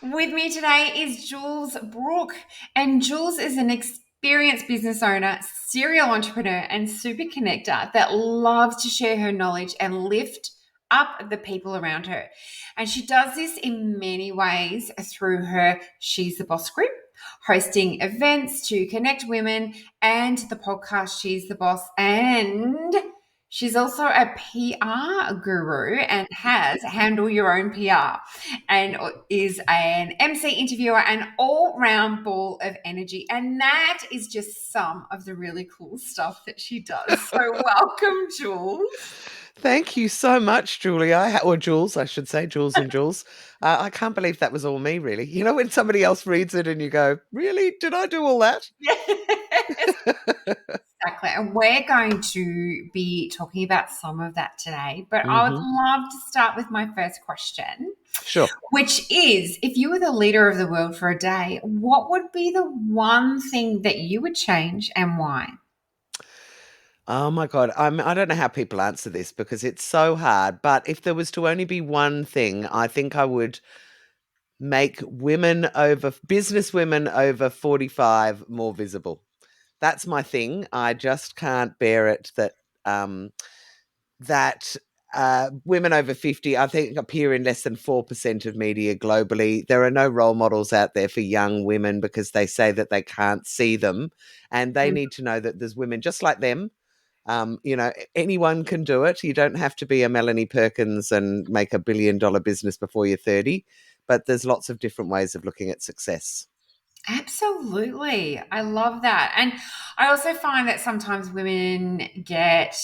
With me today is Jules Brooke, and Jules is an experienced business owner, serial entrepreneur, and super connector that loves to share her knowledge and lift up the people around her. And she does this in many ways through her She's the Boss group, hosting events to connect women, and the podcast She's the Boss. And she's also a PR guru and has Handle Your Own PR and is an MC interviewer, an all round ball of energy. And that is just some of the really cool stuff that she does. So, welcome, Jules. Thank you so much, Julia, or Jules, I should say, Jules and Jules. I can't believe that was all me, really. You know, when somebody else reads it and you go, really? Did I do all that? Yes, exactly. And we're going to be talking about some of that today. But I would hmm love to start with my first question, Sure. which is if you were the leader of the world for a day, what would be the one thing that you would change and why? Oh my God. I don't know how people answer this because it's so hard. But if there was to only be one thing, I think I would make business women over 45 more visible. That's my thing. I just can't bear it um, that women over 50, I think, appear in less than 4% of media globally. There are no role models out there for young women because they say that they can't see them. And they need to know that there's women just like them. Anyone can do it. You don't have to be a Melanie Perkins and make $1 billion business before you're 30, but there's lots of different ways of looking at success. Absolutely. I love that. And I also find that sometimes women get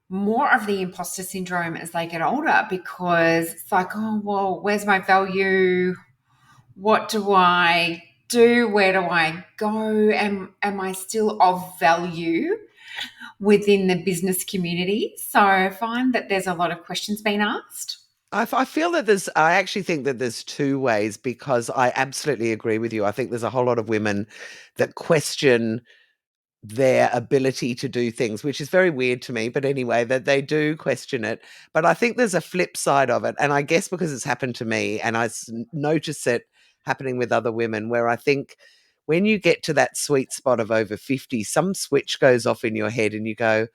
more of the imposter syndrome as they get older because it's like, oh, well, where's my value? What do I do? Where do I go? Am I still of value within the business community? So I find that there's a lot of questions being asked. I feel that I actually think that there's two ways because I absolutely agree with you. I think there's a whole lot of women that question their ability to do things, which is very weird to me. But anyway, that they do question it. But I think there's a flip side of it. And I guess because it's happened to me and notice it happening with other women, where I think when you get to that sweet spot of over 50, some switch goes off in your head and you go,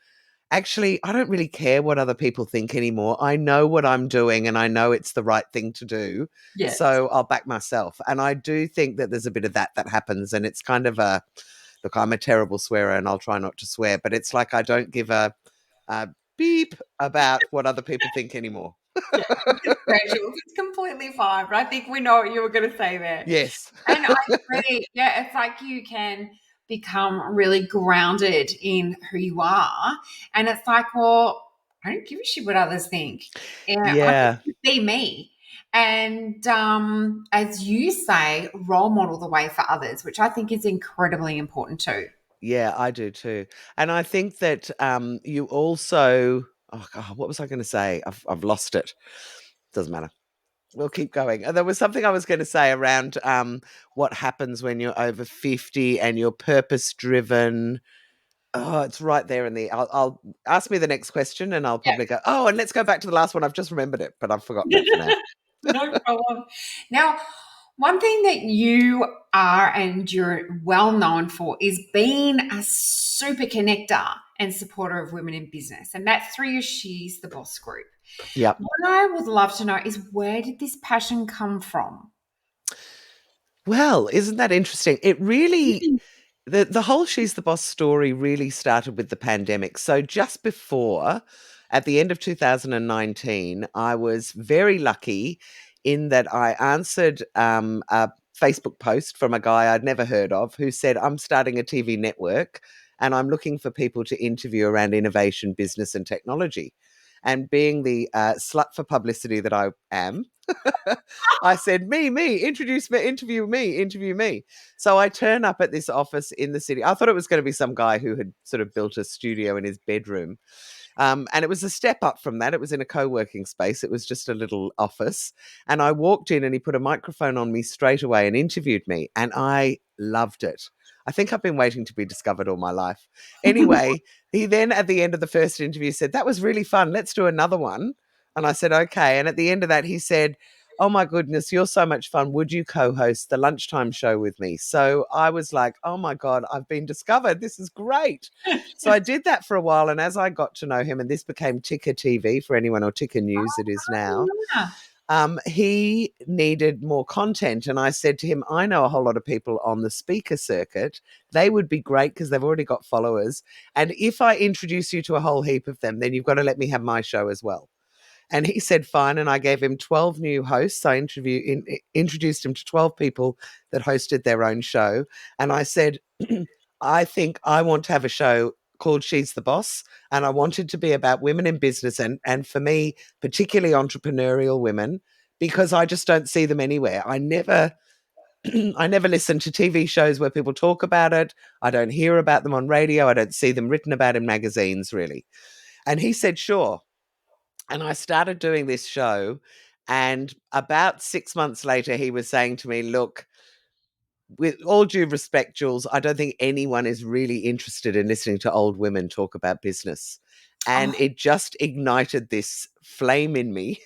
actually, I don't really care what other people think anymore. I know what I'm doing and I know it's the right thing to do. Yes. So I'll back myself. And I do think that there's a bit of that happens. And it's kind of look, I'm a terrible swearer and I'll try not to swear, but it's like I don't give a beep about what other people think anymore. Yeah, it's casual. It's completely fine. But I think we know what you were going to say there. Yes. And I agree. Yeah, it's like you can become really grounded in who you are. And it's like, well, I don't give a shit what others think. Yeah, I Yeah. just be me. And as you say, role model the way for others, which I think is incredibly important too. Yeah, I do too. And I think that you also, oh God, what was I going to say? I've lost it. Doesn't matter. We'll keep going. There was something I was going to say around what happens when you're over 50 and you're purpose driven. Oh, it's right there in the. I'll ask me the next question, and I'll probably go. Oh, and let's go back to the last one. I've just remembered it, but I've forgotten it for now. No problem. Now, one thing that you are and you're well known for is being a super connector and supporter of women in business. And that's through your She's the Boss group. Yep. What I would love to know is where did this passion come from? Well, isn't that interesting? It really the whole She's the Boss story really started with the pandemic. So just before, at the end of 2019, I was very lucky in that I answered a Facebook post from a guy I'd never heard of who said, I'm starting a TV network and I'm looking for people to interview around innovation, business, and technology. And being the slut for publicity that I am, I said, introduce me, interview me. So I turn up at this office in the city. I thought it was going to be some guy who had sort of built a studio in his bedroom. And it was a step up from that. It was in a co working space, it was just a little office. And I walked in and he put a microphone on me straight away and interviewed me. And I loved it. I think I've been waiting to be discovered all my life. Anyway, he then at the end of the first interview said, that was really fun. Let's do another one. And I said, okay. And at the end of that, he said, "Oh my goodness, you're so much fun. Would you co-host the lunchtime show with me?" So I was like, "Oh my God, I've been discovered. This is great." So I did that for a while. And as I got to know him, and this became Ticker TV for anyone, or Ticker News it is now, Yeah. he needed more content. And I said to him, "I know a whole lot of people on the speaker circuit. They would be great because they've already got followers. And if I introduce you to a whole heap of them, then you've got to let me have my show as well." And he said, "Fine." And I gave him 12 new hosts. I introduced him to 12 people that hosted their own show. And I said, "I think I want to have a show called She's the Boss. And I wanted to be about women in business, and for me, particularly entrepreneurial women, because I just don't see them anywhere. I never I never listen to TV shows where people talk about it. I don't hear about them on radio. I don't see them written about in magazines, really." And he said, "Sure." And I started doing this show. And about 6 months later, he was saying to me, "Look, with all due respect, Jules, I don't think anyone is really interested in listening to old women talk about business." And Oh, it just ignited this flame in me.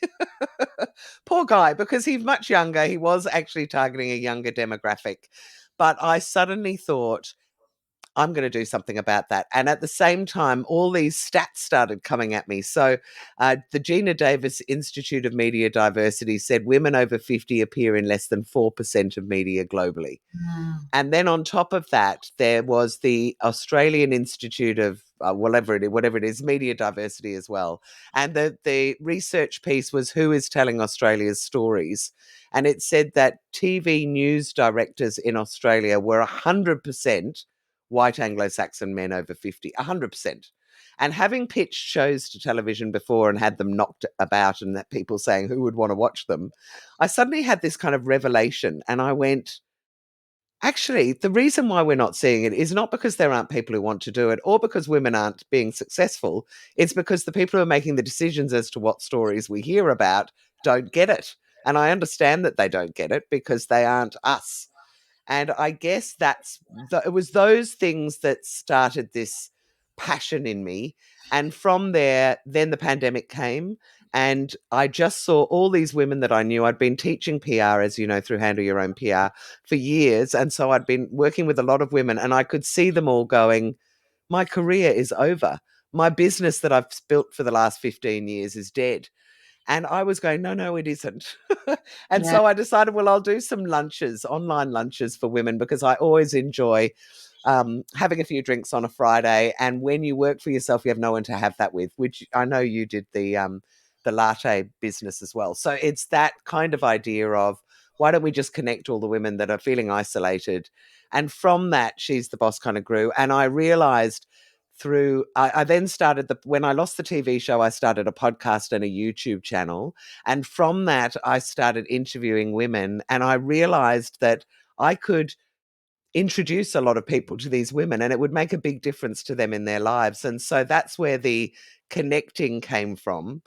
Poor guy, because he's much younger. He was actually targeting a younger demographic. But I suddenly thought, I'm going to do something about that. And at the same time, all these stats started coming at me. So, the Gina Davis Institute of Media Diversity said women over 50 appear in less than 4% of media globally. mm. And then on top of that, there was the Australian Institute of whatever it is, media diversity as well. And the research piece was who is telling Australia's stories. And it said that TV news directors in Australia were 100% white Anglo-Saxon men over 50, 100%. And having pitched shows to television before and had them knocked about and that people saying who would want to watch them, I suddenly had this kind of revelation. And I went, actually, the reason why we're not seeing it is not because there aren't people who want to do it or because women aren't being successful. It's because the people who are making the decisions as to what stories we hear about don't get it. And I understand that they don't get it because they aren't us. And I guess it was those things that started this passion in me. And from there, then the pandemic came. And I just saw all these women that I knew. I'd been teaching PR, as you know, through Handle Your Own PR for years. And so I'd been working with a lot of women, and I could see them all going, my career is over. My business that I've built for the last 15 years is dead. And I was going, no, no, it isn't. And Yeah. so I decided, well, I'll do some lunches, online lunches for women, because I always enjoy having a few drinks on a Friday. And when you work for yourself, you have no one to have that with, which I know you did the latte business as well. So it's that kind of idea of, why don't we just connect all the women that are feeling isolated? And from that, She's the Boss kind of grew. And I realized I then started when I lost the TV show, I started a podcast and a YouTube channel. And from that, I started interviewing women. And I realized that I could introduce a lot of people to these women and it would make a big difference to them in their lives. And so that's where the connecting came from.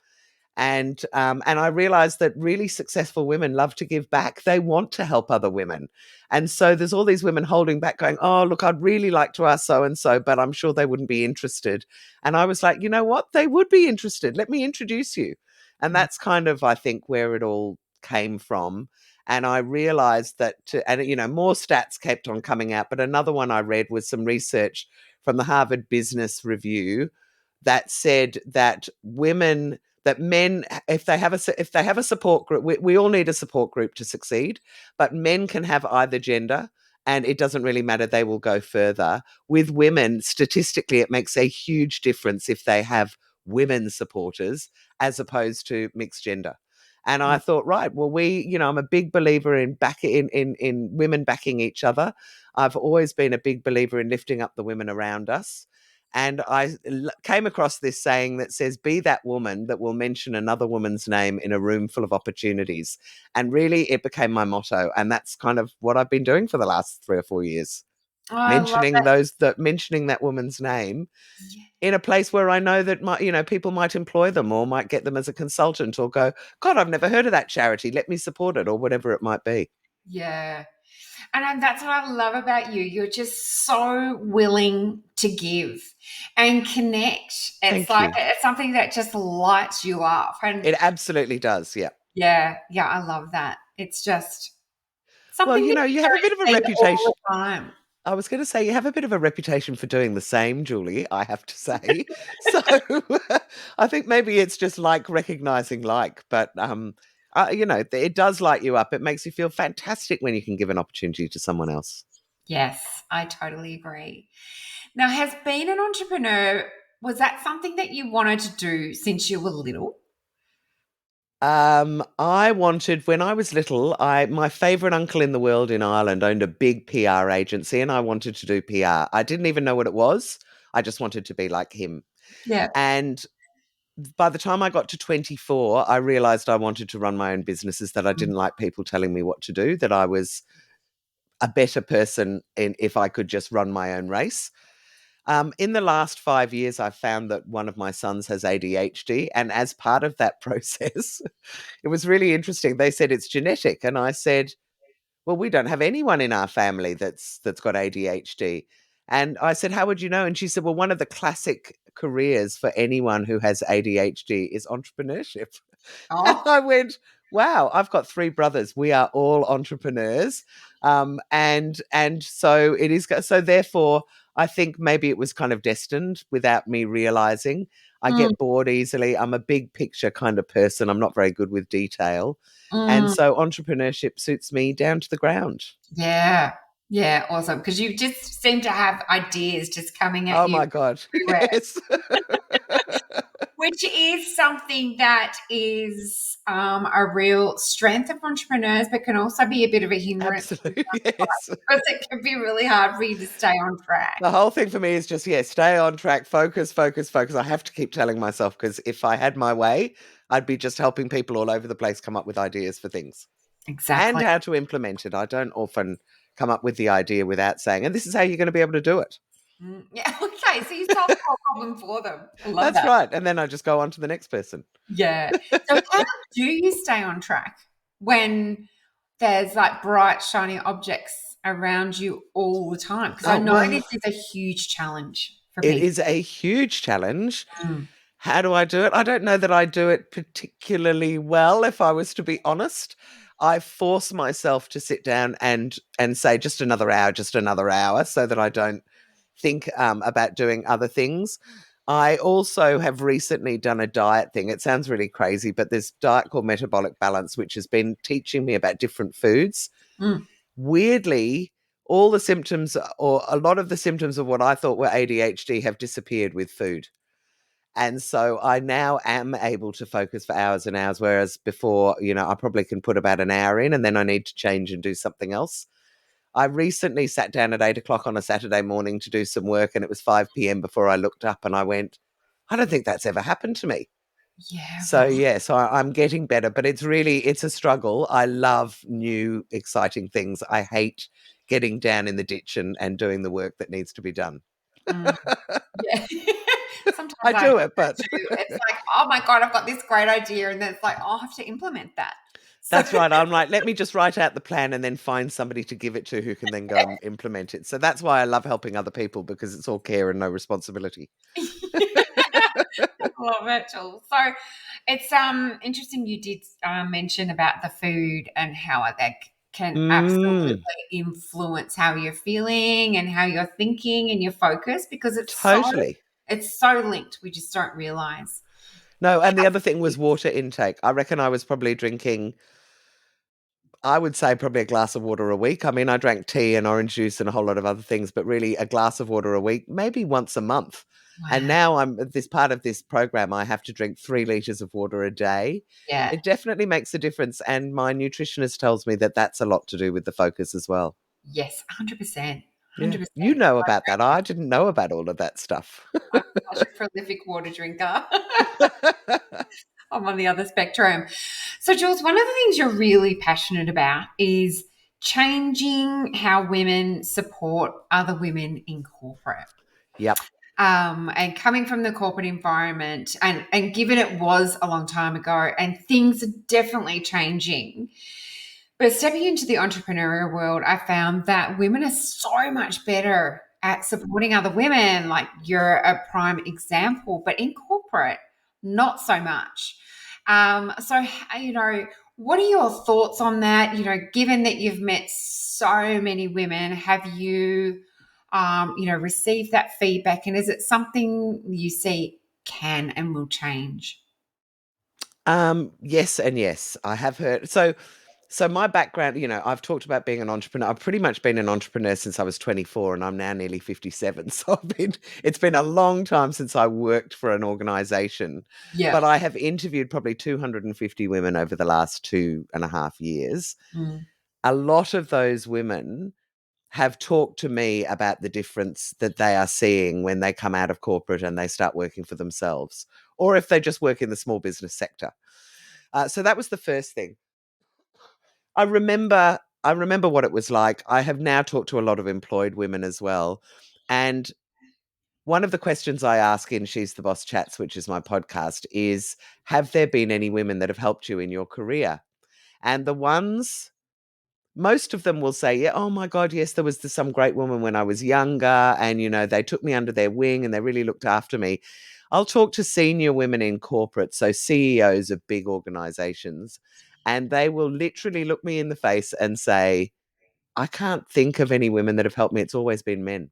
And I realized that really successful women love to give back. They want to help other women. And so there's all these women holding back going, oh, look, I'd really like to ask so and so, but I'm sure they wouldn't be interested. And I was like, you know what? They would be interested. Let me introduce you. And Mm. that's kind of, I think, where it all came from. And I realized that, more stats kept on coming out. But another one I read was some research from the Harvard Business Review that said that men, if they have a support group, we all need a support group to succeed, but men can have either gender and it doesn't really matter, they will go further. With women, statistically it makes a huge difference if they have women supporters as opposed to mixed gender. And I Mm. thought, right, well, I'm a big believer in women backing each other. I've always been a big believer in lifting up the women around us. And I came across this saying that says, be that woman that will mention another woman's name in a room full of opportunities. And really, it became my motto. And that's kind of what I've been doing for the last 3 or 4 years. Oh, I love Mentioning that. mentioning that woman's name Yeah. in a place where I know that people might employ them or might get them as a consultant or go, God, I've never heard of that charity. Let me support it, or whatever it might be. Yeah. And that's what I love about you. You're just so willing to give and connect. It's Thank like you. it's something that just lights you up. And It absolutely does. Yeah. Yeah, yeah, I love that. It's just Well, something that you you have a bit of a don't see all reputation. the time. I was going to say you have a bit of a reputation for doing the same, Julie, I have to say. So I think maybe it's just like recognizing like, but it does light you up. It makes you feel fantastic when you can give an opportunity to someone else. Yes, I totally agree. Now, has being an entrepreneur, was that something that you wanted to do since you were little? I wanted when I was little, I my favorite uncle in the world in Ireland owned a big PR agency and I wanted to do PR. I didn't even know what it was. I just wanted to be like him. Yeah. And by the time I got to 24, I realized I wanted to run my own businesses, that I Mm. didn't like people telling me what to do, that I was a better person if I could just run my own race. In the last 5 years, I've found that one of my sons has ADHD. And as part of that process, it was really interesting. They said it's genetic. And I said, well, we don't have anyone in our family that's got ADHD. And I said, how would you know? And she said, well, one of the classic careers for anyone who has ADHD is entrepreneurship. And Oh. I went, wow, I've got three brothers. We are all entrepreneurs. And so it is. So therefore, I think maybe it was kind of destined without me realizing. I Mm, get bored easily. I'm a big picture kind of person. I'm not very good with detail. And mm. so entrepreneurship suits me down to the ground. Yeah. Yeah, awesome. Because you just seem to have ideas just coming at Oh you my God. everywhere, Yes. which is something that is a real strength of entrepreneurs, but can also be a bit of a hindrance Absolutely. Yes. because it can be really hard for you to stay on track. The whole thing for me is just, yeah, stay on track, focus, focus, focus. I have to keep telling myself because if I had my way, I'd be just helping people all over the place come up with ideas for things and Exactly. how to implement it. I don't often come up with the idea without saying, and this is how you're going to be able to do it. Mm, yeah. Okay. So you solve the whole problem for them. I love That's that. right. And then I just go on to the next person. Yeah. So how do you stay on track when there's like bright, shiny objects around you all the time? Because I Oh, know well, this is a huge challenge for it people. is a huge challenge. Mm, How do I do it? I don't know that I do it particularly well, if I was to be honest. I force myself to sit down and say just another hour, so that I don't think about doing other things. I also have recently done a diet thing. It sounds really crazy, but this diet called Metabolic Balance, which has been teaching me about different foods. mm, Weirdly, all the symptoms or a lot of the symptoms of what I thought were ADHD have disappeared with food. And so I now am able to focus for hours and hours, whereas before, I probably can put about an hour in and then I need to change and do something else. I recently sat down at 8 o'clock on a Saturday morning to do some work, and it was 5 p.m. before I looked up and I went, I don't think that's ever happened to me. yeah, So, right. yeah, I'm getting better, but it's a struggle. I love new, exciting things. I hate getting down in the ditch and doing the work that needs to be done. Mm, yeah. I Sometimes I have do it, that but too. It's like, oh my God, I've got this great idea. And then it's like, oh, I have to implement that. So, that's right. I'm like, let me just write out the plan and then find somebody to give it to who can then go and implement it. So that's why I love helping other people, because it's all care and no responsibility. love it, Jules. So it's interesting you did mention about the food and how that can absolutely Mm, influence how you're feeling and how you're thinking and your focus because totally. it's so linked. We just don't realize. No, and the How other thing was water intake. I reckon I was probably drinking, I would say probably a glass of water a week. I mean, I drank tea and orange juice and a whole lot of other things, but really a glass of water a week, maybe once a month. And wow. now I'm at this part of this program, I have to drink 3 liters of water a day. Yeah. It definitely makes a difference. And my nutritionist tells me that that's a lot to do with the focus as well. Yes, 100%. Yeah. 100%. You know about that. I didn't know about all of that stuff. I'm such a prolific water drinker. I'm on the other spectrum. So, Jules, one of the things you're really passionate about is changing how women support other women in corporate. Yep. And coming from the corporate environment, and given it was a long time ago, and things are definitely changing. But stepping into the entrepreneurial world, I found that women are so much better at supporting other women. Like you're a prime example, but in corporate, not so much. So, what are your thoughts on that? Given that you've met so many women, have you, received that feedback? And is it something you see can and will change? Yes and yes. I have heard. So my background, I've talked about being an entrepreneur. I've pretty much been an entrepreneur since I was 24 and I'm now nearly 57. So it's been a long time since I worked for an organization. Yeah. But I have interviewed probably 250 women over the last 2.5 years. Mm, A lot of those women have talked to me about the difference that they are seeing when they come out of corporate and they start working for themselves, or if they just work in the small business sector. So that was the first thing. I remember what it was like. I have now talked to a lot of employed women as well. And one of the questions I ask in She's the Boss Chats, which is my podcast, is have there been any women that have helped you in your career? And the ones most of them will say, yeah, oh my God, yes, there was some great woman when I was younger, and they took me under their wing and they really looked after me. I'll talk to senior women in corporate, so CEOs of big organizations, and they will literally look me in the face and say, I can't think of any women that have helped me. It's always been men.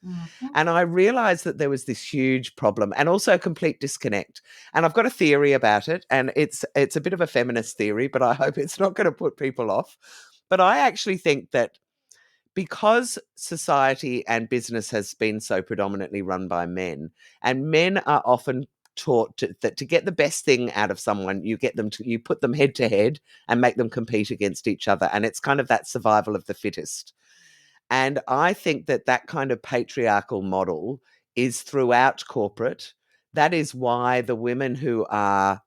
mhm, And I realized that there was this huge problem and also a complete disconnect. And I've got a theory about it, and it's a bit of a feminist theory, but I hope it's not going to put people off. But I actually think that because society and business has been so predominantly run by men, and men are often taught that to get the best thing out of someone, you put them head to head and make them compete against each other, and it's kind of that survival of the fittest. And I think that that kind of patriarchal model is throughout corporate. That is why the women who are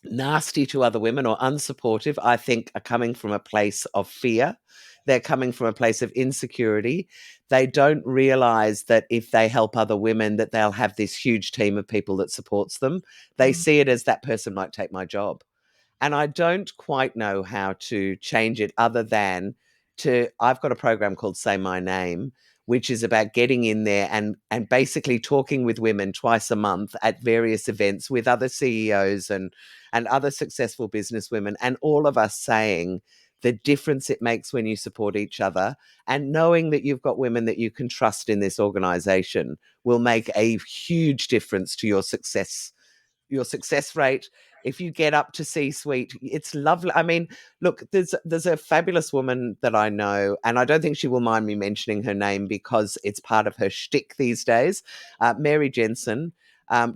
nasty to other women or unsupportive, I think, are coming from a place of fear. They're coming from a place of insecurity. They don't realize that if they help other women, that they'll have this huge team of people that supports them. They mm, see it as that person might take my job. And I don't quite know how to change it other than I've got a program called Say My Name, which is about getting in there and basically talking with women twice a month at various events with other CEOs and other successful business women, and all of us saying the difference it makes when you support each other, and knowing that you've got women that you can trust in this organization will make a huge difference to your success rate. If you get up to C-suite, it's lovely. I mean, look, there's a fabulous woman that I know, and I don't think she will mind me mentioning her name because it's part of her shtick these days. Mary Jensen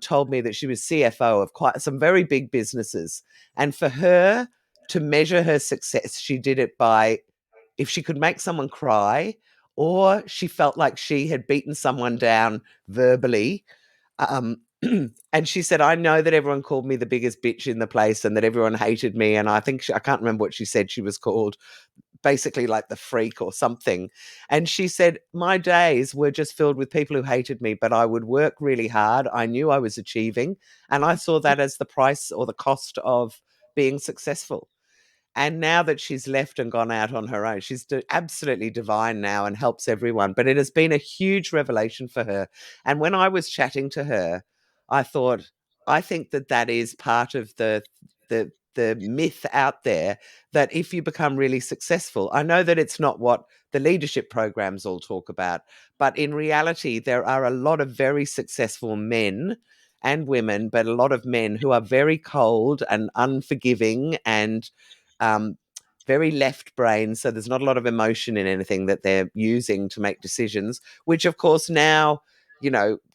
told me that she was CFO of quite some very big businesses, and for her to measure her success, she did it by if she could make someone cry, or she felt like she had beaten someone down verbally. um, and she said, I know that everyone called me the biggest bitch in the place and that everyone hated me. And I think I can't remember what she said she was called, basically like the freak or something. And she said, my days were just filled with people who hated me, but I would work really hard. I knew I was achieving. And I saw that as the price or the cost of being successful. And now that she's left and gone out on her own, she's absolutely divine now and helps everyone. But it has been a huge revelation for her. And when I was chatting to her, I thought, I think that that is part of the myth out there that if you become really successful, I know that it's not what the leadership programs all talk about, but in reality, there are a lot of very successful men and women, but a lot of men who are very cold and unforgiving and um, very left brain. So there's not a lot of emotion in anything that they're using to make decisions, which, of course, now,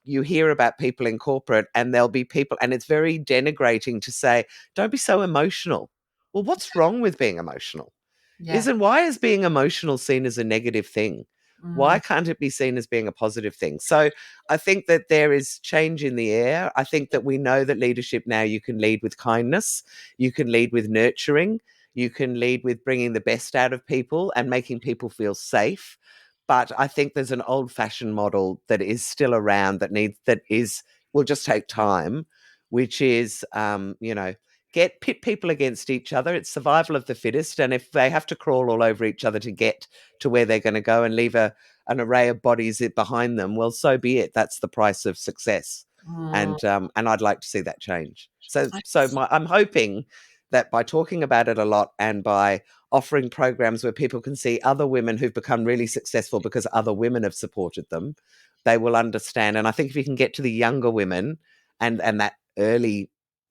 you hear about people in corporate and there'll be people, and it's very denigrating to say, don't be so emotional. Well, what's wrong with being emotional? yeah. Why is being emotional seen as a negative thing? Mm, Why can't it be seen as being a positive thing? So I think that there is change in the air. I think that we know that leadership now, you can lead with kindness, you can lead with nurturing, you can lead with bringing the best out of people and making people feel safe. But I think there's an old fashioned model that is still around will just take time, which is, get pit people against each other. It's survival of the fittest. And if they have to crawl all over each other to get to where they're going to go and leave an array of bodies behind them, well, so be it. That's the price of success. And I'd like to see that change. I'm hoping that by talking about it a lot and by offering programs where people can see other women who've become really successful because other women have supported them, they will understand. And I think if you can get to the younger women and that early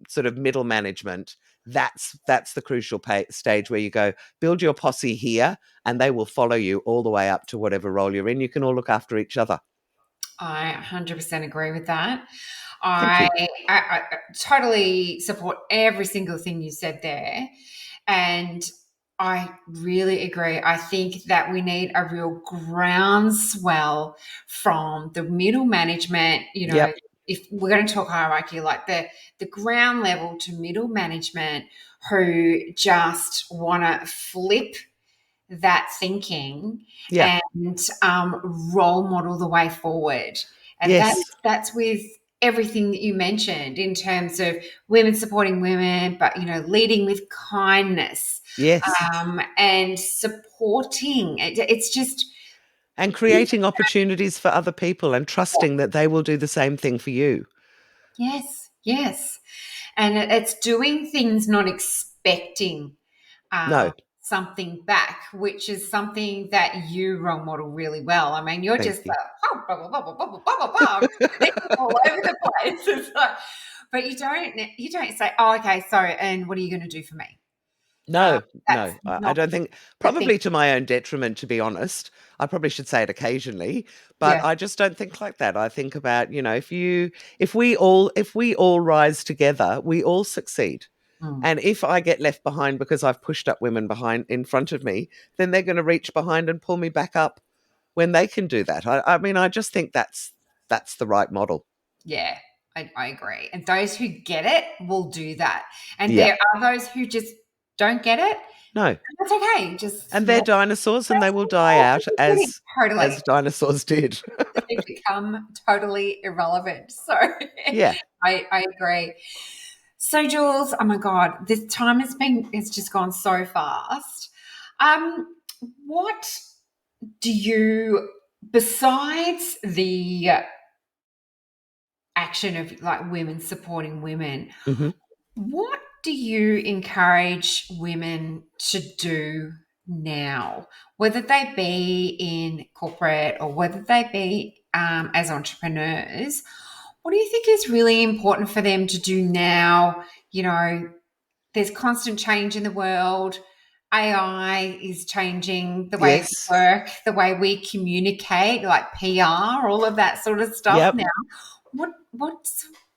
sort of middle management, that's the crucial stage where you go build your posse here, and they will follow you all the way up to whatever role you're in. You can all look after each other. I 100% agree with that. Thank I, you. I totally support every single thing you said there. And I really agree. I think that we need a real groundswell from the middle management. Yep. If we're going to talk hierarchy, like the ground level to middle management who just want to flip that thinking Yeah. and role model the way forward. And Yes. that's with everything that you mentioned in terms of women supporting women, but leading with kindness, Yes. and supporting. It's just And creating opportunities for other people and trusting that they will do the same thing for you. yes, yes, and it's doing things, not expecting No, something back, which is something that you role model really well. I mean, you're thank just you. like, oh, blah, blah, blah, blah, blah, blah, blah, blah, all over the place. It's like, but you don't say, oh, okay, so, and what are you going to do for me? No, That's no, I not don't think, the thing. probably to my own detriment, to be honest. I probably should say it occasionally, but Yeah. I just don't think like that. I think about, if we all rise together, we all succeed. Mm. And if I get left behind because I've pushed up women behind in front of me, then they're going to reach behind and pull me back up when they can do that. I mean, I just think that's the right model. Yeah, I agree. And those who get it will do that. And Yeah. there are those who just don't get it. No. That's okay. Just And they're walk. dinosaurs and they will die out as Totally. dinosaurs did. They become totally irrelevant. So Yeah. I agree. So Jules, oh my God, this time it's just gone so fast. Um, what do you, besides the action of like women supporting women, Mhm. what do you encourage women to do now, whether they be in corporate or whether they be as entrepreneurs? What do you think is really important for them to do now? There's constant change in the world. AI is changing the way we Yes. work, the way we communicate, like PR, all of that sort of stuff Yep. now.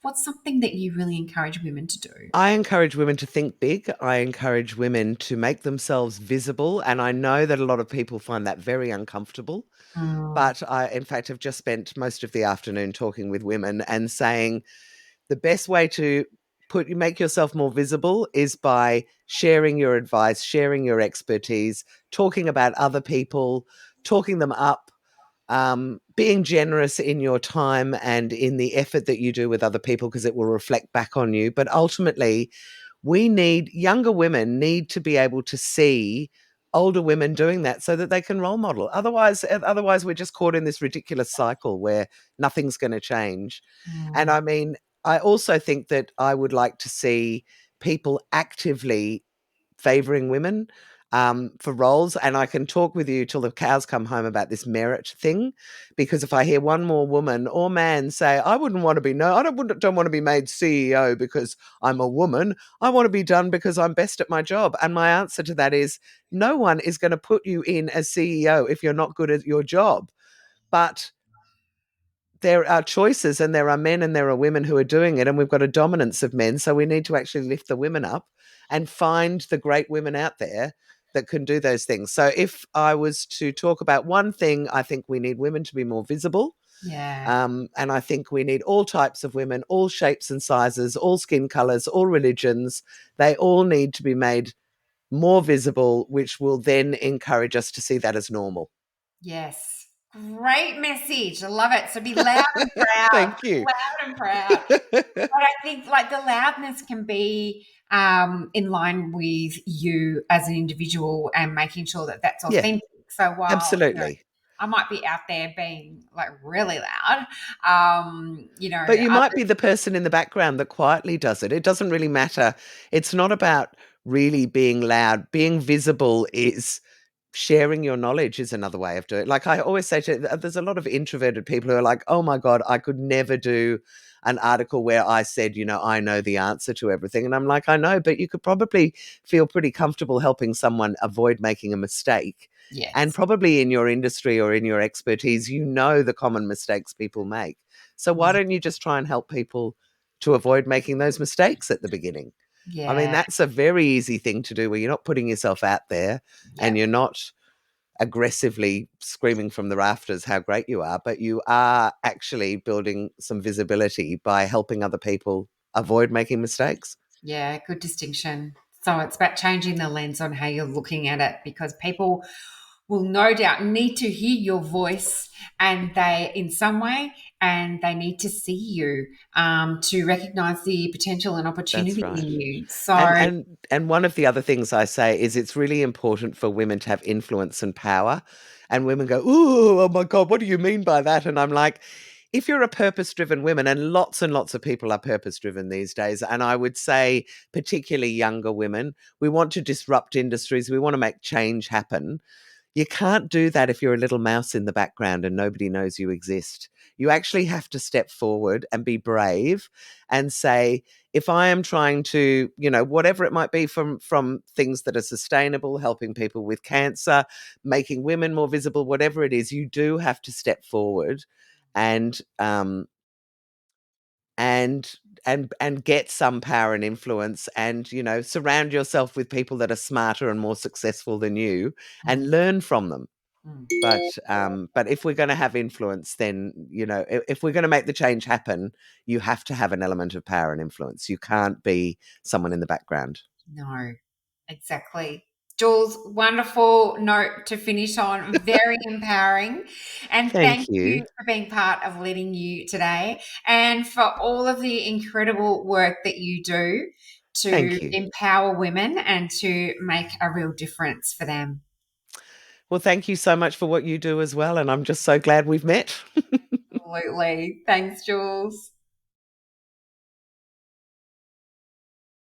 What's something that you really encourage women to do? I encourage women to think big. I encourage women to make themselves visible. And I know that a lot of people find that very uncomfortable. Mm, But I, in fact, have just spent most of the afternoon talking with women and saying the best way to make yourself more visible is by sharing your advice, sharing your expertise, talking about other people, talking them up, being generous in your time and in the effort that you do with other people because it will reflect back on you. But ultimately, younger women need to be able to see older women doing that so that they can role model. Otherwise we're just caught in this ridiculous cycle where nothing's going to change. And mm, I mean, I also think that I would like to see people actively favoring women for roles. And I can talk with you till the cows come home about this merit thing, because if I hear one more woman or man say, "I wouldn't want to be no, I don't want to be made CEO because I'm a woman. I want to be done because I'm best at my job," and my answer to that is, no one is going to put you in as CEO if you're not good at your job. But there are choices and there are men and there are women who are doing it, and we've got a dominance of men, so we need to actually lift the women up and find the great women out there that can do those things. So if I was to talk about one thing, I think we need women to be more visible. yeah. And I think we need all types of women, all shapes and sizes, all skin colors, all religions. They all need to be made more visible, which will then encourage us to see that as normal. Yes. Great message. I love it. So be loud and proud. Thank you. Loud and proud. But I think like the loudness can be in line with you as an individual and making sure that that's Yeah, authentic. So while absolutely. I might be out there being like really loud. But you might Others, be the person in the background that quietly does it. It doesn't really matter. It's not about really being loud. Being visible is sharing your knowledge is another way of doing it. Like I always say there's a lot of introverted people who are like, oh my God, I could never do an article where I said, I know the answer to everything. And I'm like, I know, but you could probably feel pretty comfortable helping someone avoid making a mistake. And yes. probably in your industry or in your expertise, the common mistakes people make. So why Yeah. don't you just try and help people to avoid making those mistakes at the beginning? I mean, Yeah. that's a very easy thing to do where you're not putting yourself out there Yeah. and you're not aggressively screaming from the rafters how great you are, but you are actually building some visibility by helping other people avoid making mistakes. Yeah. Good distinction. So it's about changing the lens on how you're looking at it, because people will no doubt need to hear your voice and they in some way, and they need to see you to recognize the potential and That's opportunity right. in you. And So and and one of the other things I say is it's really important for women to have influence and power. And women go, "Ooh, oh my God, what do you mean by that?" And I'm like, if you're a purpose-driven woman, and lots of people are purpose-driven these days, and I would say particularly younger women, we want to disrupt industries, we want to make change happen. You can't do that if you're a little mouse in the background and nobody knows you exist. You actually have to step forward and be brave and say, if I am trying to, whatever it might be, from things that are sustainable, helping people with cancer, making women more visible, whatever it is, you do have to step forward and and and get some power and influence, and surround yourself with people that are smarter and more successful than you and mm, learn from them. mm, But if we're going to have influence, then if we're going to make the change happen, you have to have an element of power and influence. You can't be someone in the background. no, exactly. Jules, wonderful note to finish on. Very empowering. And Thank thank you. you for being part of Letting You today, and for all of the incredible work that you do to Thank you. empower women and to make a real difference for them. Well, thank you so much for what you do as well, and I'm just so glad we've met. Absolutely. Thanks, Jules.